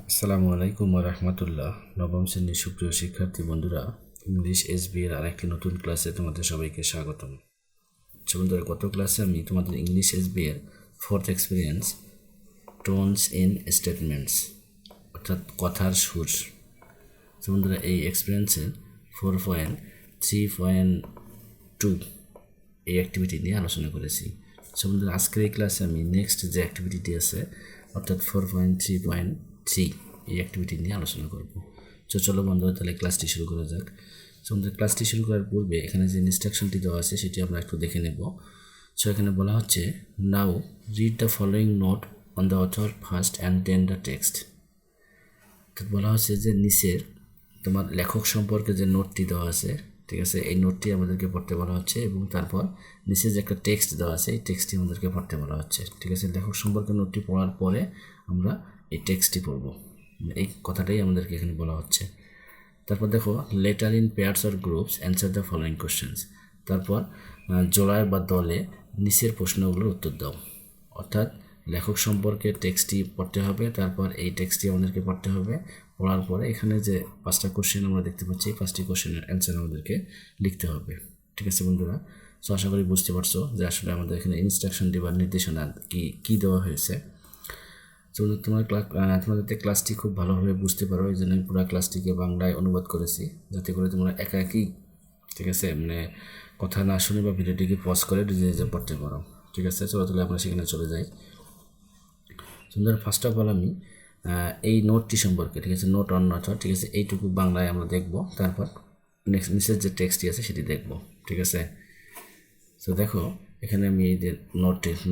আসসালামু আলাইকুম ওয়া রাহমাতুল্লাহ। নবম শ্রেণীর সুপ্রিয় শিক্ষার্থী বন্ধুরা, ইংলিশ এসবি এর আরেকটি নতুন ক্লাসে তোমাদের সবাইকে স্বাগতম। বন্ধুরা, গত ক্লাসে আমি তোমাদের ইংলিশ এসবি এর fourth experience tones in statements অর্থাৎ কথার সুর। বন্ধুরা, এই এক্সপিরিয়েন্সের 4.3.2 এই অ্যাক্টিভিটি নিয়ে আলোচনা করেছি। বন্ধুরা, আজকের এই ক্লাসে আমি নেক্সট যে অ্যাক্টিভিটিটি আছে অর্থাৎ 4.3.3 এই অ্যাক্টিভিটি নিয়ে আলোচনা করব। চলো বন্ধুরা, তাহলে ক্লাসটি শুরু করা যাক। আমাদের ক্লাসটি শুরু করার পূর্বে এখানে যে ইনস্ট্রাকশনটি দেওয়া আছে সেটি আমরা একটু দেখে নেব। এখানে বলা হচ্ছে, now read the following note on the author first and then the text. বলা হচ্ছে যে নিচের তোমার লেখক সম্পর্কে যে নোটটি দেওয়া আছে, ঠিক আছে, এই নোটটি আমাদেরকে পড়তে বলা হচ্ছে এবং তারপর নিচে যে একটা টেক্সট দেওয়া আছে এই টেক্সটটি আমাদেরকে পড়তে বলা হচ্ছে। ঠিক আছে, লেখক সম্পর্কে নোটটি পড়ার পরে আমরা এই টেক্সটটি পড়ব, এই কথাটাই আমাদেরকে এখানে বলা হচ্ছে। তারপর দেখো, letter in pairs or groups answer the following questions. তারপর জোড়ায় বা দলে নিচের প্রশ্নগুলোর উত্তর দাও। অর্থাৎ লেখক সম্পর্কে টেক্সটটি পড়তে হবে, তারপর এই টেক্সটটি আমাদেরকে পড়তে হবে। পড়ার পরে এখানে যে 5টা কোশ্চেন আমরা দেখতে পাচ্ছি, 5টি কোশ্চেনের অ্যান্সার আমাদেরকে লিখতে হবে। ঠিক আছে বন্ধুরা, আশা করি বুঝতে পারছো যে আসলে আমাদের এখানে ইনস্ট্রাকশনটি বা নির্দেশনা কি দেওয়া হয়েছে। তোমাদের ক্লাসটি খুব ভালোভাবে বুঝতে পারো, এই জন্য আমি পুরো ক্লাসটিকে বাংলায় অনুবাদ করেছি, যাতে করে তোমরা একাকি, ঠিক আছে, কথা না শুনে বা ভিডিওটিকে পজ করে নিজে নিজে পড়তে পারো। ঠিক আছে, তাহলে আমরা সেখানে চলে যাই। সুন্দর, ফার্স্ট অফ অল আমি এই নোটটি সম্পর্কে, ঠিক আছে, নোট অন অথর, ঠিক আছে, এইটুকু বাংলায় আমরা দেখব। তারপর নিচের যে টেক্সটটি আছে সেটি দেখব। ঠিক আছে, দেখো এখানে আমি এই যে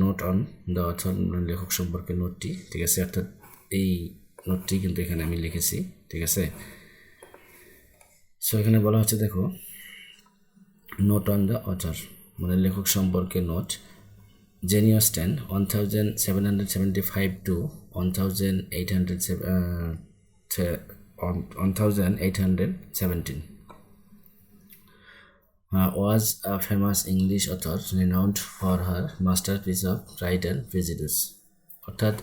নোট অন দ্য অথর, লেখক সম্পর্কে নোটটি, ঠিক আছে, অর্থাৎ এই নোটটি কিন্তু এখানে আমি লিখেছি। ঠিক আছে, এখানে বলা হচ্ছে, দেখো, নোট অন দ্য অথর মানে লেখক সম্পর্কে note. Jenny Austen 1775 to 1817 was a famous English author renowned for her masterpiece of Pride and Prejudice. অর্থাৎ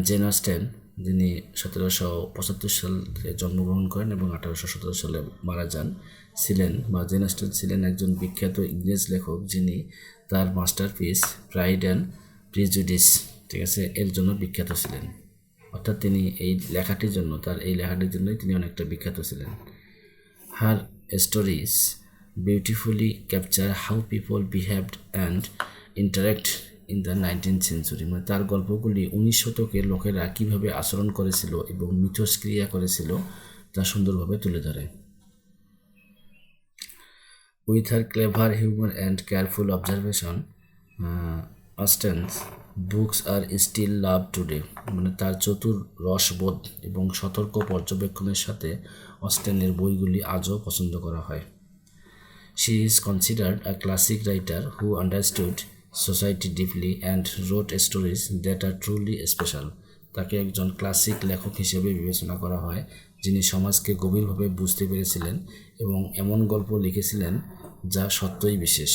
জেন অস্টেন, যিনি 1775 সালে জন্মগ্রহণ করেন এবং 1817 সালে মারা যান, জেন অস্টেন ছিলেন একজন বিখ্যাত ইংরেজ লেখক, যিনি তার মাস্টারপিস প্রাইড অ্যান্ড প্রিজুডিস, ঠিক আছে, এর জন্য বিখ্যাত ছিলেন। অর্থাৎ তিনি এই লেখাটির জন্যই তিনি অনেকটা বিখ্যাত ছিলেন। Her stories beautifully capture how people behaved and interact in the 19th century। মানে তার গল্পগুলি 19 শতকের লোকেরা কীভাবে আচরণ করেছিল এবং মিথস্ক্রিয়া করেছিল তা সুন্দরভাবে তুলে ধরে। With her clever humour and careful observation, Austen's books are still love today. মানে তার চতুর রসবোধ এবং সতর্ক পর্যবেক্ষণের সাথে অস্টেনের বইগুলি আজও পছন্দ করা হয়। She is considered a classic writer who understood society deeply and wrote stories that are truly special. তাকে একজন ক্লাসিক লেখক হিসেবে বিবেচনা করা হয়, যিনি সমাজকে গভীরভাবে বুঝতে পেরেছিলেন এবং এমন গল্প লিখেছিলেন যা সত্যই বিশেষ।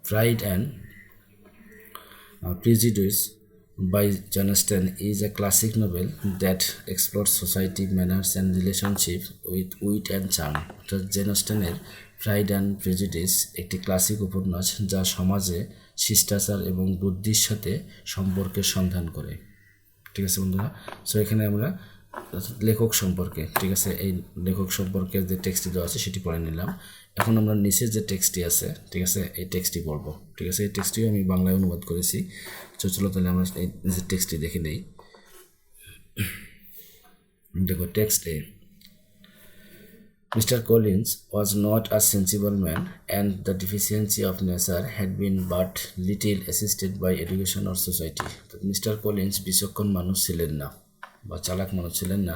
Pride and Prejudice by Jane Austen is a classic novel that explores society, manners and relationship with wit and charm. Jane অস্টেনের প্রাইড অ্যান্ড প্রেজুডিস একটি ক্লাসিক উপন্যাস যা সমাজে শিষ্টাচার এবং বুদ্ধির সাথে সম্পর্কের সন্ধান করে। ঠিক আছে বন্ধুরা, এখানে আমরা লেখক সম্পর্কে, ঠিক আছে, এই লেখক সম্পর্কে যে টেক্সটটি দেওয়া আছে সেটি পড়ে নিলাম। এখন আমরা নিচে যে টেক্সটটি আছে, ঠিক আছে, এই টেক্সটটি পড়বো। ঠিক আছে, এই টেক্সটটিও আমি বাংলায় অনুবাদ করেছি। চলো তাহলে আমরা এই নিচের টেক্সটটি দেখে নেই। দেখো, text A, Mr. Collins was not a sensible man, and the deficiency of nature had been but little assisted by education or society. Mister Collins বিচক্ষণ মানুষ ছিলেন না বা চালাক মানুষ ছিলেন না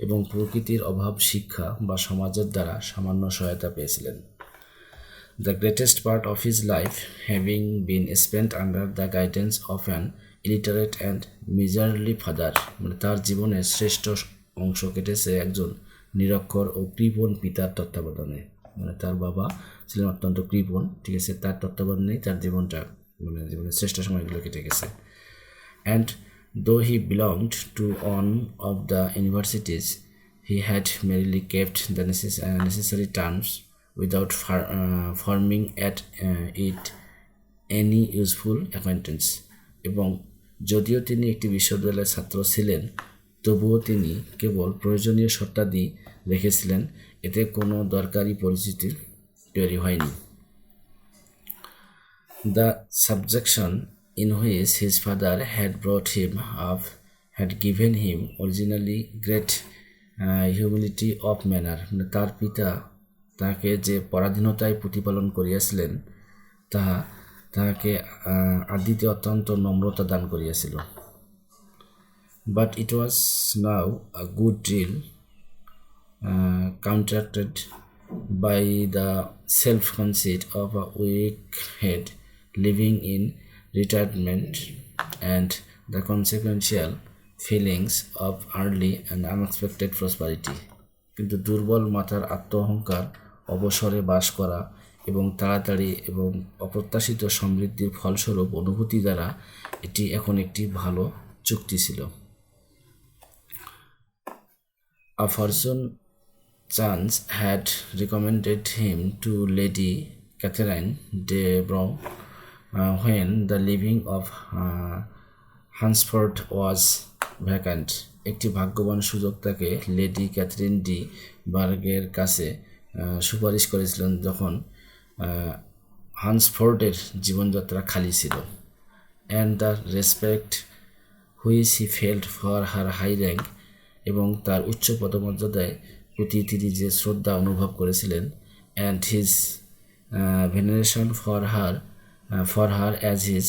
এবং প্রকৃতির অভাব শিক্ষা বা সমাজের দ্বারা সামান্য সহায়তা পেয়েছিলেন। The greatest part of his life having been spent under the guidance of an illiterate and miserly father, মানে তার জীবনের শ্রেষ্ঠ অংশ কেটেছে একজন নিরক্ষর ও কৃপণ পিতার তত্ত্বাবধানে। মানে তার বাবা ছিলেন অত্যন্ত কৃপণ, ঠিক আছে, তার তত্ত্বাবধানেই তার জীবনের শ্রেষ্ঠ সময়গুলো কেটে গেছে। And Though he belonged to one of the universities, he had merely kept the necessary terms without forming at it any useful acquaintance. এবং যদিও তিনি একটি বিশ্ববিদ্যালয়ের ছাত্র ছিলেন, তবুও তিনি কেবল প্রয়োজনীয় শর্তাদি রেখেছিলেন, এতে কোনো দরকারি পরিচিতি তৈরি হয়নি। The subjection in which his father had brought him up had given him originally great humility of manner. তার পিতা তাকে যে পরাধীনতায় প্রতিপালন করিয়াছিলেন তাহাকে আদিতে অত্যন্ত নম্রতা দান করিয়াছিল। But it was now a good deal counteracted by the self-conceit of a weak head living in retirement and the consequential feelings of early and unexpected prosperity. কিন্তু দুর্বল মাথার আত্ম অহংকার অবসরে বাস করা এবং তাড়াতাড়ি এবং অপ্রত্যাশিত সমৃদ্ধির ফলস্বরূপ অনুভূতি দ্বারা এটি এখন একটি ভালো চুক্তি ছিল। A fortune chance had recommended him to Lady Catherine de Bourgh when the living of Hunsford was vacant. একটি ভাগ্যবান সুযোগ তাকে লেডি ক্যাথরিন ডি বার্গের কাছে সুপারিশ করেছিলেন যখন হান্সফোর্ডের জীবনযাত্রা খালি ছিল। And the respect which he felt for her high rank, এবং তার উচ্চ পদমর্যাদায় প্রতি তিনি যে শ্রদ্ধা অনুভব করেছিলেন, and his veneration for her as his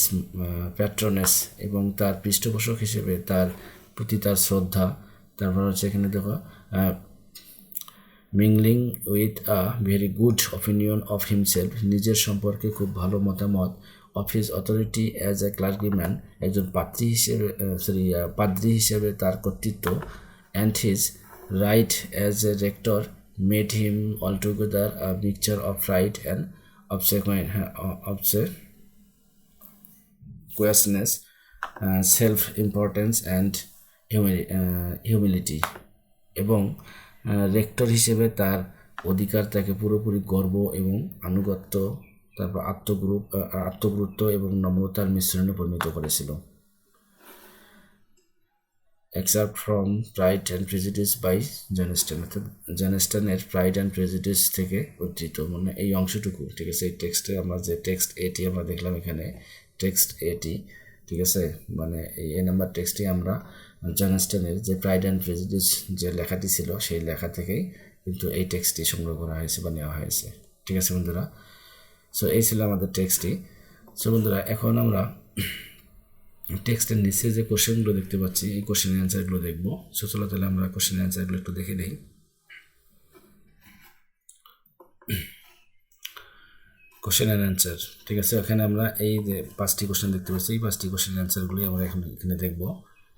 patroness, এবং তার পৃষ্ঠপোষক হিসেবে তার প্রতি তার শ্রদ্ধা। তারপর হচ্ছে এখানে দেখো mingling with a very good opinion of himself, নিজের সম্পর্কে খুব ভালো মতামত, of his authority as a clergyman, একজন পাদ্রী হিসেবে তার কর্তৃত্ব, and his right as a rector made him altogether a mixture of right and obsequiousness, self-importance and humility. এবং রেক্টর হিসেবে তার অধিকার তাকে পুরোপুরি গর্ব এবং আনুগত্য, তারপর আত্মগুরুত্ব এবং নম্রতার মিশ্রণে পরিণত করেছিল। Excerpt from Pride and Prejudice by Jane Austen, অর্থাৎ জেন অস্টেনের প্রাইড অ্যান্ড প্রেজুডিস থেকে উদ্ধৃত, মানে এই অংশটুকু, ঠিক আছে। এই টেক্সটে আমরা যে টেক্সট এটি আমরা দেখলাম এখানে টেক্সট এটি, ঠিক আছে, মানে এই নাম্বার টেক্সটে আমরা জেন অস্টেনের যে প্রাইড অ্যান্ড প্রেজুডিস যে লেখাটি ছিল সেই লেখা থেকেই কিন্তু এই টেক্সটটি সংগ্রহ করা হয়েছে বা নেওয়া হয়েছে, ঠিক আছে বন্ধুরা। সো এই ছিল আমাদের টেক্সটটি। সো বন্ধুরা এখন আমরা টেক্সটের নিচে যে কোশ্চেনগুলো দেখতে পাচ্ছি এই কোশ্চেনের অ্যান্সারগুলো দেখবো। সো চলো তাহলে আমরা কোশ্চেনের অ্যান্সারগুলো একটু দেখে নিই। কোশ্চেন অ্যান্ড অ্যান্সার, ঠিক আছে। এখানে আমরা এই যে 5টি কোশ্চেন দেখতে পাচ্ছি, এই 5টি কোশ্চেনের অ্যান্সারগুলি আমরা এখানে দেখবো।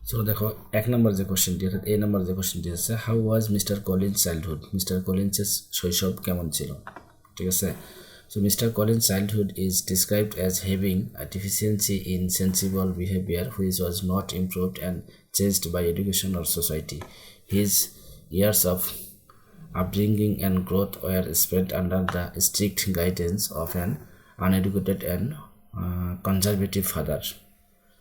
সো দেখো 1 নম্বর যে কোশ্চেনটি, অর্থাৎ A নম্বর যে কোশ্চেনটি আছে, how was mister Collins childhood, mister কলিন্সের শৈশব কেমন ছিল, ঠিক আছে। So Mr. Collins' childhood is described as having a deficiency in sensible behavior which was not improved and changed by education or society. His years of upbringing and growth were spent under the strict guidance of an uneducated and conservative father.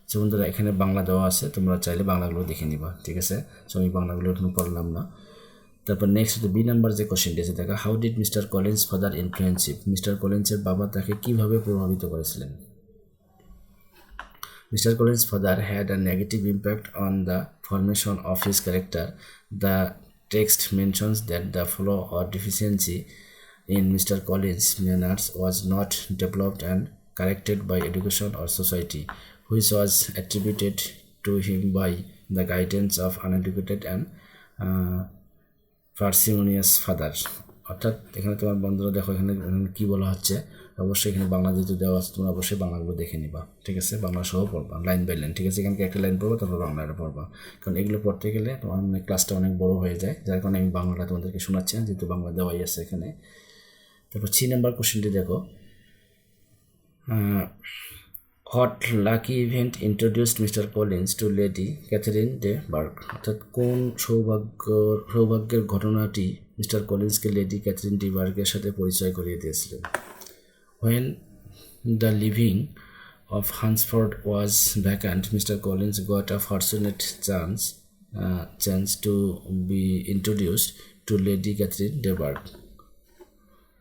So বন্ধুরা এখানে বাংলা দেওয়া আছে, তোমরা চাইলে বাংলাগুলো দেখে নিবা, ঠিক আছে। সো আমি বাংলাগুলো এখন পড়লাম না। তারপর নেক্সট বি নাম্বার যে কোশ্চেনটি আছে দেখা, how did mister Collins father influence him, mister কলিন্সের বাবা তাকে কীভাবে প্রভাবিত করেছিলেন। Mister Collins father had a negative impact on the formation of his character. The text mentions that the flaw or deficiency in mister Collins manners was not developed and corrected by education or society, which was attributed to him by the guidance of uneducated and parsimonious father. অর্থাৎ এখানে তোমার বন্ধুরা দেখো এখানে কী বলা হচ্ছে, অবশ্যই এখানে বাংলা যেহেতু দেওয়া আছে তোমরা অবশ্যই বাংলাগুলো দেখে নিবা, ঠিক আছে। বাংলা সহ পড়বা লাইন বাই লাইন, ঠিক আছে। এখানে একটা লাইন পড়বো তারপর বাংলাটা পড়বা, কারণ এগুলো পড়তে গেলে তোমার ক্লাসটা অনেক বড় হয়ে যায়, যার কারণে আমি বাংলাটা তোমাদেরকে শোনাচ্ছি না, যেহেতু বাংলা দেওয়াই আছে এখানে। তারপর 3 নম্বর কোশ্চেনটি দেখো, what lucky event introduced mister Collins to lady Catherine de Bourgh, অর্থাৎ কোন সৌভাগ্যের ঘটনাটি মিস্টার কলিন্সকে লেডি ক্যাথারিন ডি বার্গের সাথে পরিচয় করিয়ে দিয়েছিলেন? When the living of Hunsford was vacant, Mr. Collins got a fortunate chance to be introduced to Lady Catherine de Bourgh.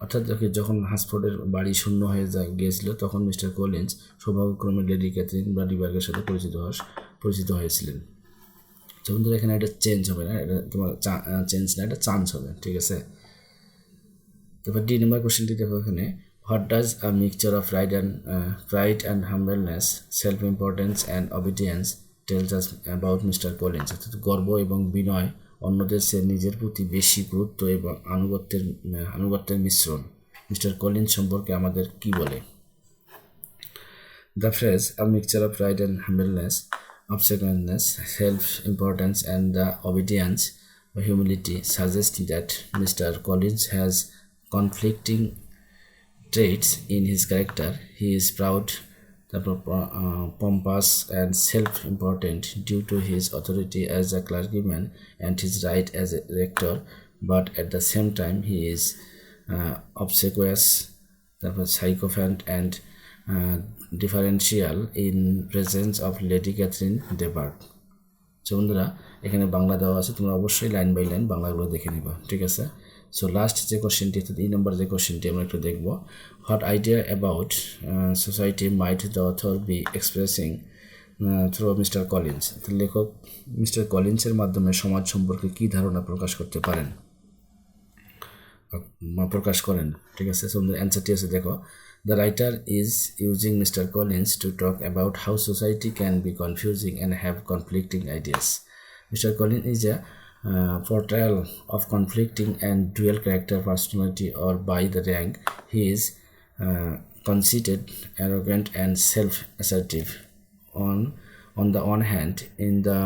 অর্থাৎ যখন হান্সফোর্ডের বাড়ি শূন্য হয়ে গিয়েছিল তখন মিস্টার কলিন্স সৌভাগ্যক্রমে লেডি ক্যাথরিন বা ডি বার্গের সাথে পরিচিত হয়েছিলেন। তো বন্ধুরা এখানে একটা চেঞ্জ হবে না, এটা তোমার চেঞ্জ না, এটা চান্স হবে, ঠিক আছে। তারপর ডি নাম্বার কোশ্চেনটি দেখো এখানে, what does a mixture of pride and humbleness, self importance and obedience tells us about mister Collins, অর্থাৎ গর্ব এবং বিনয়, অন্যদের সে নিজের প্রতি বেশি গুরুত্ব এবং আনুগত্যের মিশ্রণ মিস্টার কলিন্স সম্পর্কে আমাদের কি বলে? The phrase a mixture of pride and humbleness, obsequiousness, self-importance, and the obedience or humility suggests that Mr. Collins has conflicting traits in his character. He is proud, pompous, and self-important due to his authority as a clergyman and his right as a rector, but at the same time he is obsequious, sycophant, and deferential in presence of lady Catherine de Bourgh. So বন্ধুরা এখানে বাংলা দেওয়া আছে, তোমরা অবশ্যই line by line বাংলাগুলো দেখে নিবা, ঠিক আছে। সো লাস্ট যে কোশ্চেনটি অর্থাৎ এই নম্বর যে কোশ্চেনটি আমরা একটু দেখবো, what idea about society might the author be expressing through mister Collins, লেখক মিস্টার কলিন্সের মাধ্যমে সমাজ সম্পর্কে কী ধারণা প্রকাশ করেন, ঠিক আছে। সো অ্যান্সারটি আছে দেখো, the writer is using Mr. Collins to talk about how society can be confusing and have conflicting ideas. Mr. Collins is a portrayal of conflicting and dual character personality, or by the rank he is conceited, arrogant, and self-assertive. On the one hand, in the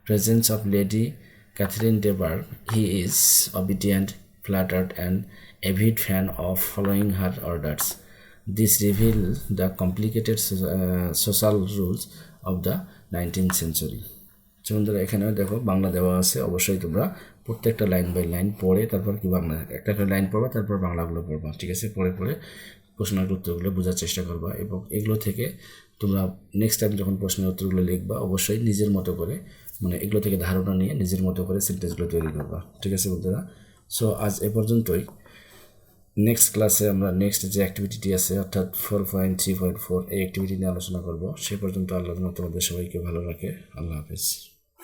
presence of Lady Catherine de Bourgh, he is obedient, flattered, and avid fan of following her orders. This reveals the complicated social rules of the 19th century. বন্ধুরা এখানেও দেখো বাংলা দেওয়া আছে, অবশ্যই তোমরা প্রত্যেকটা line by line পড়ে তারপর কি বাংলা একটা লাইন পড়বা, তারপর বাংলাগুলো পড়বা, ঠিক আছে। পড়ে প্রশ্নের উত্তরগুলো বোঝার চেষ্টা করবা এবং এগুলো থেকে তোমরা নেক্সট টাইম যখন প্রশ্নের উত্তরগুলো লিখবা অবশ্যই নিজের মতো করে, মানে এগুলো থেকে ধারণা নিয়ে নিজের মতো করে সেন্টেন্সগুলো তৈরি করবা, ঠিক আছে বন্ধুরা। সো আজ এ পর্যন্তই। নেক্সট ক্লাসে আমরা নেক্সট যে অ্যাক্টিভিটিটি আছে অর্থাৎ 4.3.4 এই অ্যাক্টিভিটি নিয়ে আলোচনা করব। সে পর্যন্ত আল্লাহ তোমাদের সবাইকে ভালো রাখে। আল্লাহ হাফেজ।